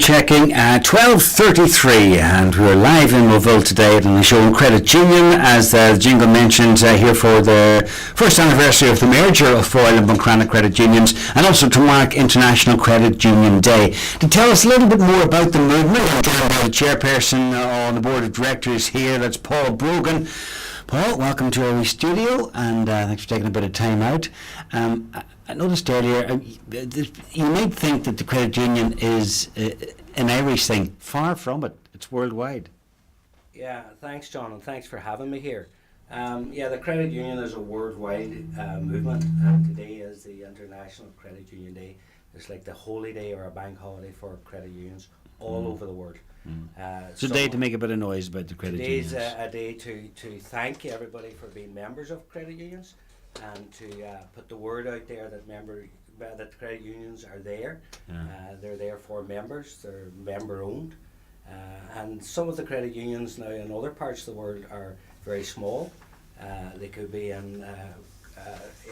checking at 12:33, and we're live in Moville today at Inishowen Credit Union, as the jingle mentioned, here for the first anniversary of the merger of Foyle and Buncrana Credit Unions, and also to mark International Credit Union Day. To tell us a little bit more about the movement, I'm joined by the chairperson on the board of directors here, that's Paul Brogan. Paul, welcome to our studio, and thanks for taking a bit of time out. I noticed earlier, you might think that the credit union is an Irish thing. Far from it. It's worldwide. Yeah, thanks, John, and thanks for having me here. The credit union is a worldwide movement, and today is the International Credit Union Day. It's like the holy day or a bank holiday for credit unions all over the world. It's a day to make a bit of noise about the credit unions. Today's a day to thank everybody for being members of credit unions, and to put the word out there that credit unions are there. They're there for members. They're member owned, and some of the credit unions now in other parts of the world are very small. They could be in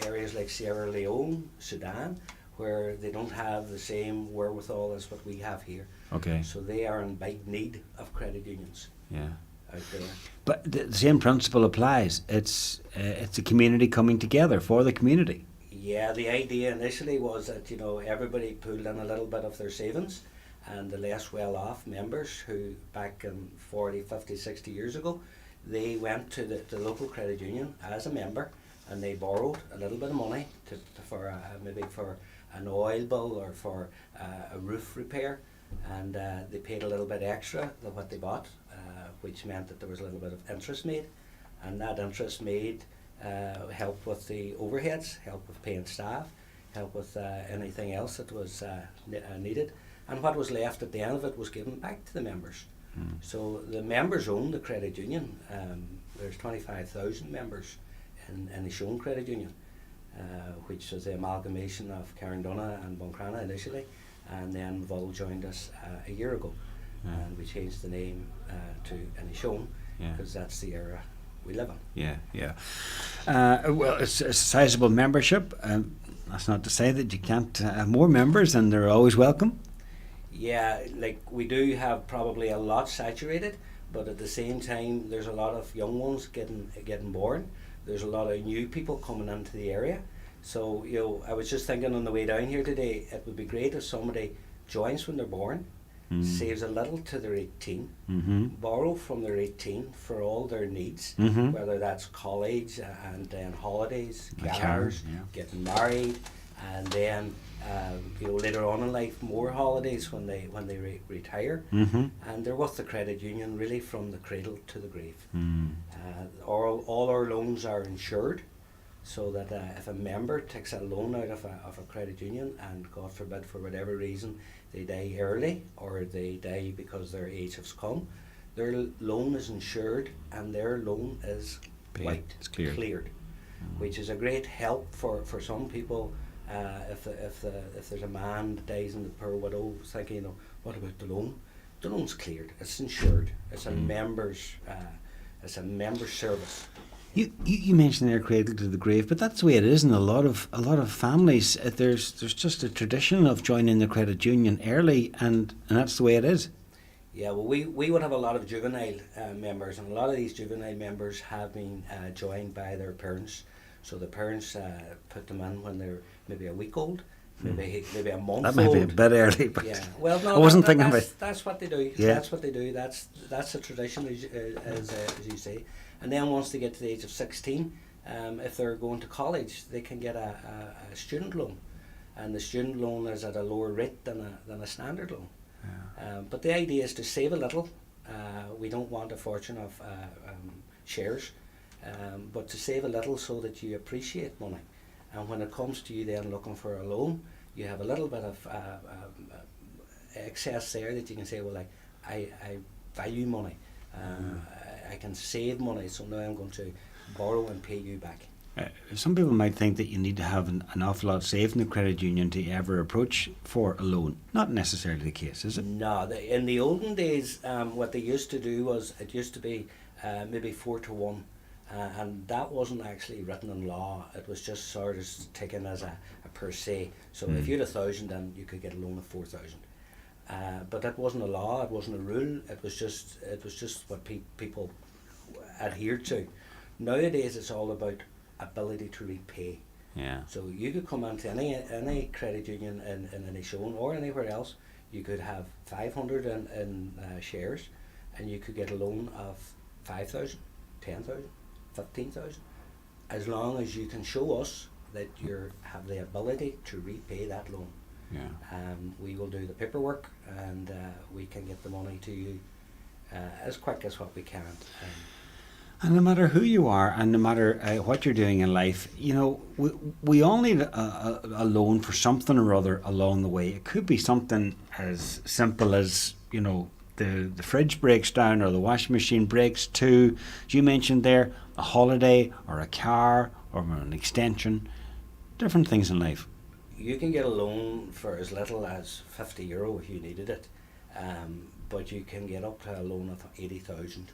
areas like Sierra Leone, Sudan, where they don't have the same wherewithal as what we have here. Okay. So they are in big need of credit unions. Yeah. Out there. But the same principle applies. It's a community coming together for the community. Yeah, the idea initially was that everybody pulled in a little bit of their savings, and the less well-off members who back in 40, 50, 60 years ago, they went to the local credit union as a member, and they borrowed a little bit of money for maybe for an oil bill or for a roof repair, and they paid a little bit extra than what they bought, which meant that there was a little bit of interest made, and that interest made helped with the overheads, helped with paying staff, helped with anything else that was needed, and what was left at the end of it was given back to the members. So the members own the credit union. There's 25,000 members in Inishowen Credit Union, which was the amalgamation of Carndona and Buncrana initially, and then Moville joined us a year ago. And we changed the name to Inishowen because that's the era we live in. Well, it's a sizable membership. That's not to say that you can't have more members, and they're always welcome. Yeah, like we do have probably a lot saturated, but at the same time there's a lot of young ones getting born. There's a lot of new people coming into the area. So I was just thinking on the way down here today, it would be great if somebody joins when they're born, saves a little to their 18, borrow from their 18 for all their needs, whether that's college and then holidays, cars, getting married, and then later on in life more holidays when they retire, and they're with the credit union really from the cradle to the grave. All our loans are insured, so that if a member takes a loan out of a credit union and God forbid for whatever reason they die early or they die because their age has come, their loan is insured and their loan is wiped, it's cleared. Which is a great help for some people. If there's a man that dies and the poor widow thinking, what about the loan? The loan's cleared. It's insured. It's a member's service. You mentioned their cradle to the grave, but that's the way it is in a lot of families. There's just a tradition of joining the credit union early, and that's the way it is. Yeah, well, we would have a lot of juvenile members, and a lot of these juvenile members have been joined by their parents. So the parents put them in when they're maybe a week old, maybe a month old. That might be a bit early, but well, no, I wasn't thinking about it. That's what they do. Yeah. That's what they do. That's a tradition, as you say. And then once they get to the age of 16, if they're going to college, they can get a student loan, and the student loan is at a lower rate than a standard loan. But the idea is to save a little. We don't want a fortune of shares, but to save a little so that you appreciate money. And when it comes to you then looking for a loan, you have a little bit of excess there that you can say, well, I value money. I can save money, so now I'm going to borrow and pay you back. Some people might think that you need to have an awful lot saved in the credit union to ever approach for a loan. Not necessarily the case, is it? No, in the olden days, what they used to do was, it used to be maybe 4 to 1, and that wasn't actually written in law. It was just sort of taken as a per se. So if you had 1,000, then you could get a loan of 4,000. But that wasn't a law, it wasn't a rule, it was just what people adhered to. Nowadays it's all about ability to repay. Yeah. So you could come into any credit union in Inishowen or anywhere else, you could have 500 in shares, and you could get a loan of 5,000, 10,000, 15,000, as long as you can show us that you have the ability to repay that loan. Yeah. We will do the paperwork, and we can get the money to you as quick as what we can. And no matter who you are, and no matter what you're doing in life, we all need a loan for something or other along the way. It could be something as simple as, the fridge breaks down or the washing machine breaks, to, as you mentioned there, a holiday or a car or an extension, different things in life. You can get a loan for as little as €50 if you needed it, but you can get up to a loan of 80,000.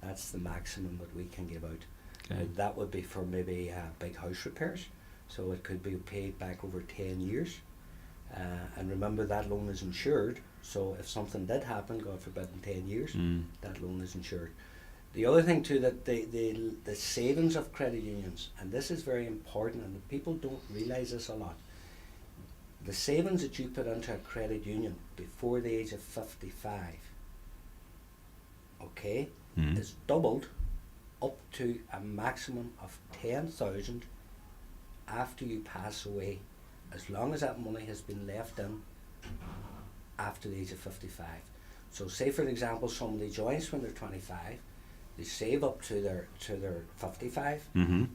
That's the maximum that we can give out. Okay. That would be for maybe big house repairs, so it could be paid back over 10 years. And remember, that loan is insured, so if something did happen, God forbid, in 10 years, that loan is insured. The other thing too, that the savings of credit unions, and this is very important, and people don't realise this a lot, the savings that you put into a credit union before the age of 55, okay, is doubled up to a maximum of 10,000 after you pass away, as long as that money has been left in after the age of 55. So say for example somebody joins when they're 25, they save up to their 55,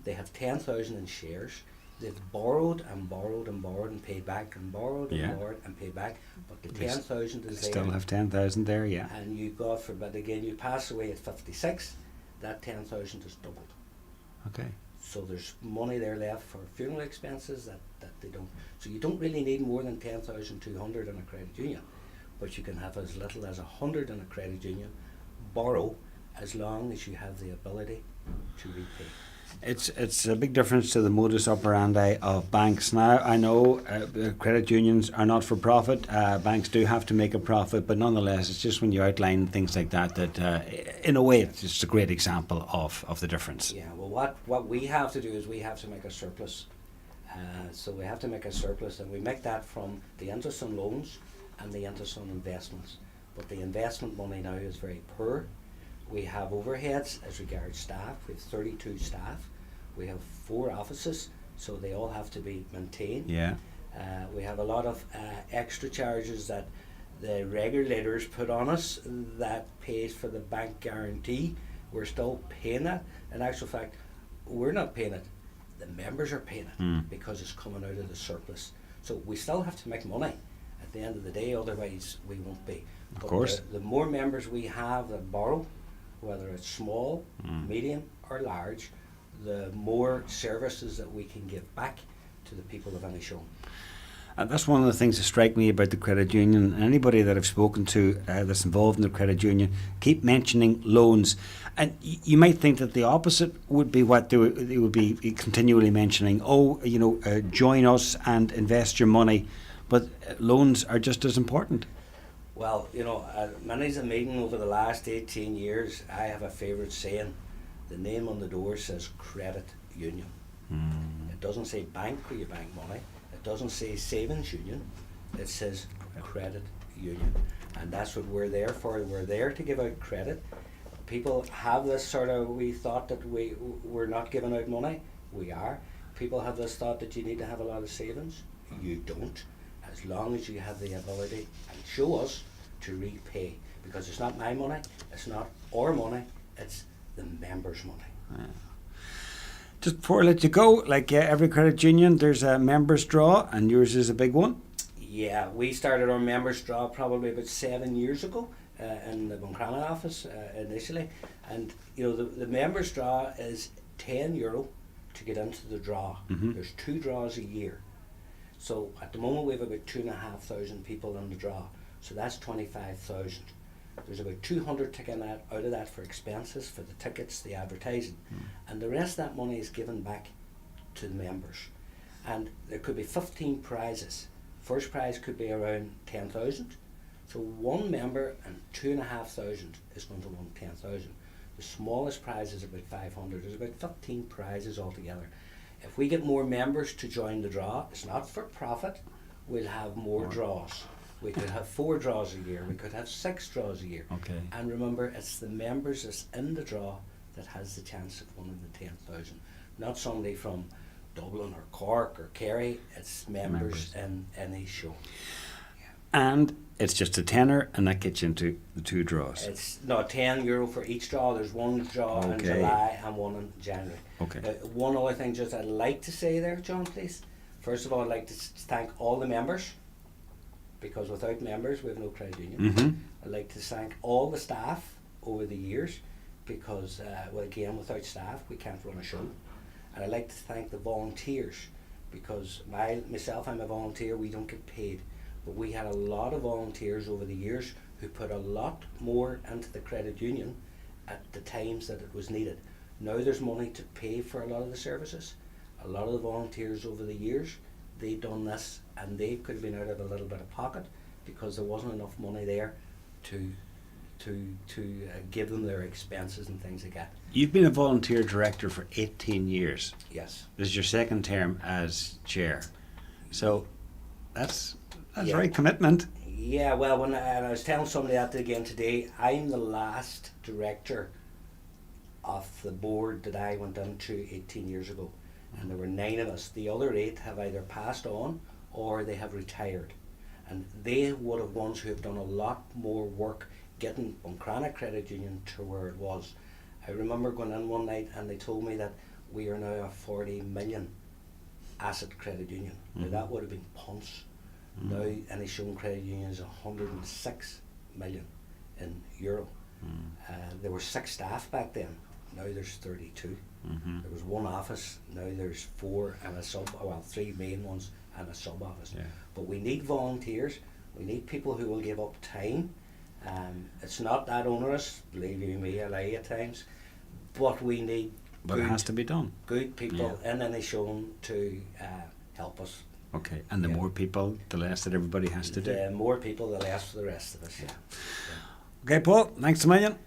they have 10,000 in shares, they've borrowed and borrowed and borrowed and paid back and borrowed and borrowed and paid back, but the 10,000 is there. Still have 10,000 there, yeah. And you, God forbid, again, you pass away at 56, that 10,000 is doubled. Okay. So there's money there left for funeral expenses that they don't. So you don't really need more than 10,200 in a credit union, but you can have as little as 100 in a credit union, borrow, as long as you have the ability to repay. It's a big difference to the modus operandi of banks now. I know credit unions are not for profit. Banks do have to make a profit, but nonetheless, it's just when you outline things like that, in a way, it's just a great example of the difference. Yeah, well, what we have to do is we have to make a surplus. So we have to make a surplus, and we make that from the interest on loans and the interest on investments. But the investment money now is very poor. We have overheads as regards staff. We have 32 staff. We have 4 offices, so they all have to be maintained. Yeah. We have a lot of extra charges that the regulators put on us that pays for the bank guarantee. We're still paying that. In actual fact, we're not paying it. The members are paying it because it's coming out of the surplus. So we still have to make money at the end of the day, otherwise we won't be. Of course. The more members we have that borrow, whether it's small, medium or large, the more services that we can give back to the people of Inishowen. That's one of the things that strike me about the credit union. Anybody that I've spoken to that's involved in the credit union keep mentioning loans, and you might think that the opposite would be what they would be continually mentioning. Join us and invest your money, but loans are just as important. Well, many's a meeting over the last 18 years. I have a favourite saying. The name on the door says credit union. It doesn't say bank where you bank money. It doesn't say savings union. It says credit union. And that's what we're there for. We're there to give out credit. People have this sort of wee thought that we're not giving out money. We are. People have this thought that you need to have a lot of savings. You don't. As long as you have the ability and show us to repay, because it's not my money, it's not our money, it's the members' money. Yeah. Just before I let you go, like every credit union, there's a members' draw, and yours is a big one. Yeah, we started our members' draw probably about 7 years ago in the Buncrana office initially, and the members' draw is €10 to get into the draw. There's 2 draws a year. So at the moment we have about 2,500 people in the draw. So that's 25,000. There's about 200 taken out of that for expenses, for the tickets, the advertising. And the rest of that money is given back to the members. And there could be 15 prizes. First prize could be around 10,000. So one member and 2,500 is going to win 10,000. The smallest prize is about 500. There's about 15 prizes altogether. If we get more members to join the draw, it's not for profit, we'll have more draws. We could have 4 draws a year, we could have 6 draws a year. Okay. And remember, it's the members that's in the draw that has the chance of winning the 10,000. Not somebody from Dublin or Cork or Kerry, it's members in Inishowen. And it's just a tenner, and that gets you into the 2 draws. It's no €10 for each draw. There's one draw in Okay. July and one in January. Okay. One other thing just I'd like to say there, John, please. First of all, I'd like to thank all the members, because without members we have no credit union. Mm-hmm. I'd like to thank all the staff over the years, because well, again, without staff we can't run a show. And I'd like to thank the volunteers, because myself, I'm a volunteer, we don't get paid. But we had a lot of volunteers over the years who put a lot more into the credit union at the times that it was needed. Now there's money to pay for a lot of the services. A lot of the volunteers over the years, they done this, and they could have been out of a little bit of pocket because there wasn't enough money there to give them their expenses and things like that. You've been a volunteer director for 18 years. Yes. This is your second term as chair. So that's Yeah. right commitment. Yeah, well, and I was telling somebody that again today, I'm the last director of the board that I went into 18 years ago. And there were 9 of us. The other 8 have either passed on or they have retired. And they would have ones who have done a lot more work getting Buncrana Credit Union to where it was. I remember going in one night and they told me that we are now a 40 million asset credit union. Now that would have been punts. Now Inishowen Credit Union is 106 million in euro. There were 6 staff back then. Now there's 32. There was 1 office. Now there's 4 and a 3 main ones and a sub office. Yeah. But we need volunteers. We need people who will give up time. It's not that onerous. Believe you me, I lie at times. But we need. But it has to be done. Good people in Inishowen to help us. Okay. And the Yeah. more people, the less that everybody has to do. The more people, the less for the rest of us. Yeah. Okay, Paul, thanks a million.